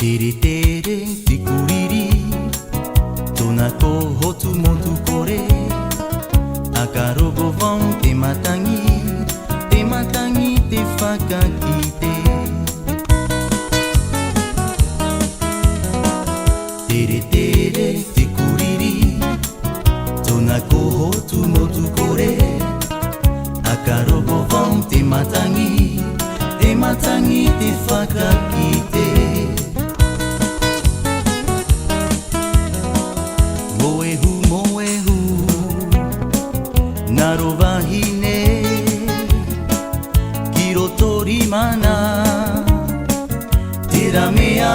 Tere tere tikuriri Tonako hotu motu kore Akarogo vão te matangi te whakakite Tere tere tikuriri Tonako hotu motu kore Akarogo vão te matangi te whakakite Moehu Naro wahine Kiro tori mana Tera mea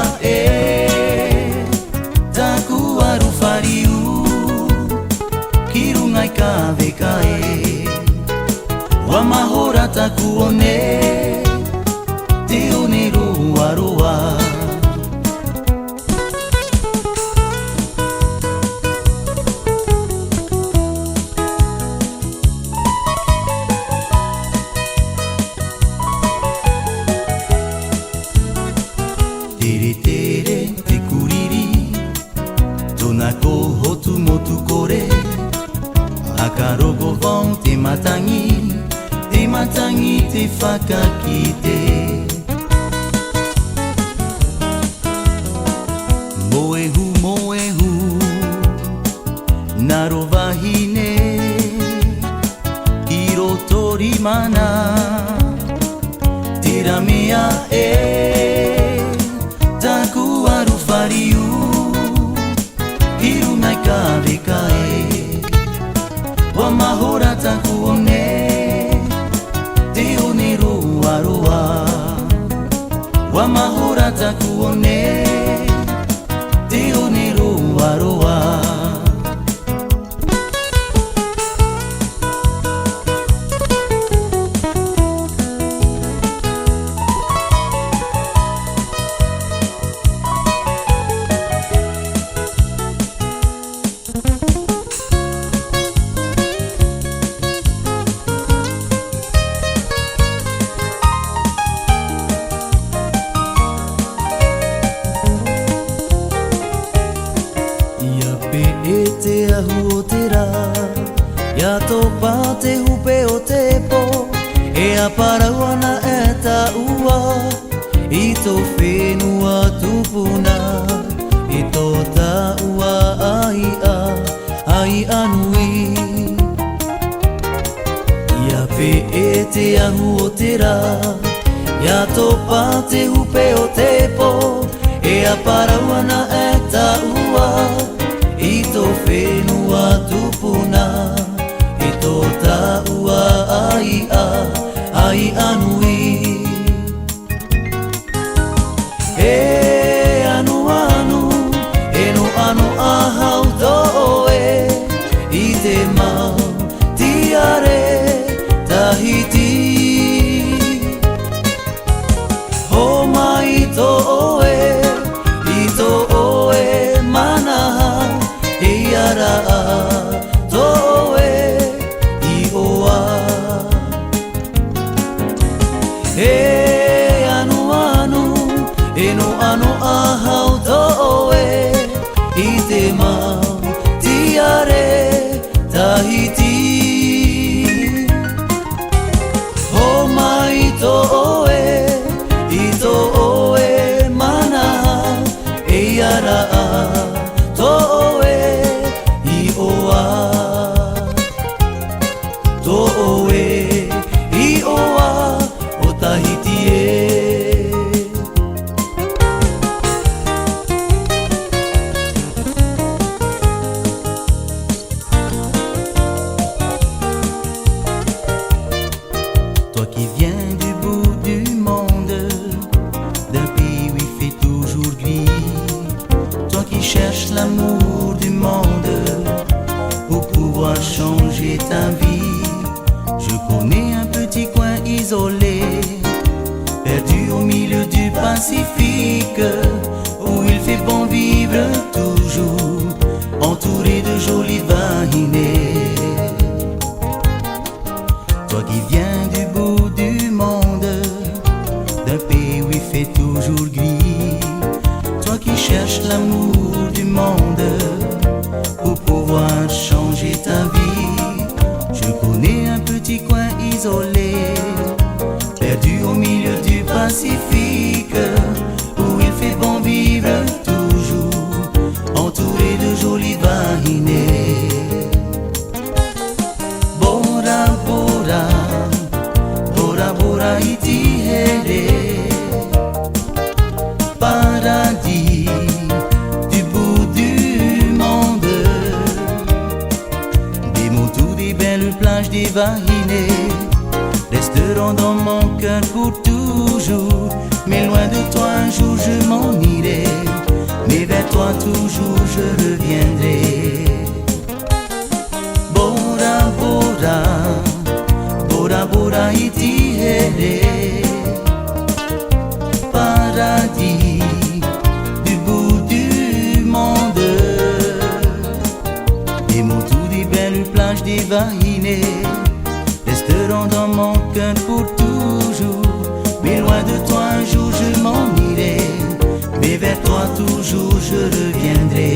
Taku aru whariu Kiru ngai ka veka Wa mahora taku one Te one roa roa Tere tere te kuriri Tonako hotu motu kore Akarogo vão te matangi te whakakite Moehu Naro wahine Kiro tori mana Tera mea Taku aru whariu Kiru nai ka veka Wa mahora taku one Te one roa roa Wa mahora taku one Te one roa roa Te ahu o te rā Ia tō pā te hupe o te po E a parau ana e tā ua I tō whenua tupuna I tō tā ua ai anui Ia pe e te ahu o te rā Ia tō pā te hupe o te po E a parau ana e tā ua I tō whenua tupuna I tō tāua ai anui Anu ahau toe I te mau tiare tahiti Ho mai tō I tō oe manaha Iara toe I oa anu ahau toe I te mau tiare tahiti Ho mai toe I tō oe mana Iara toe I oa Toe I oa o tahiti Toi qui viens du bout du monde, d'un pays où il fait toujours gris, toi qui cherches l'amour du monde pour pouvoir changer ta vie. Je connais un petit coin isolé, perdu au milieu du Pacifique, où il fait bon vivre toujours, entouré de jolies vahinées. Toi qui viens du bout du monde, d'un pays où il fait toujours gris, cherches l'amour du monde pour pouvoir changer ta vie. Je connais un petit coin isolé, perdu au milieu du Pacifique, où il fait bon vivre toujours, entouré de jolies vahinées. Bora Bora, Bora Bora iti here, paradis du bout du monde. Des mots doux, des belles plages, des vahinées resteront dans mon cœur pour toujours. Mais loin de toi un jour je m'en irai, mais vers toi toujours je reviendrai. Bora Bora, Bora Bora iti here, paradis du bout du monde. Des mots doux, des belles plages, des vahinées resteront dans mon cœur pour toujours. Mais loin de toi un jour je m'en irai, mais vers toi toujours je reviendrai.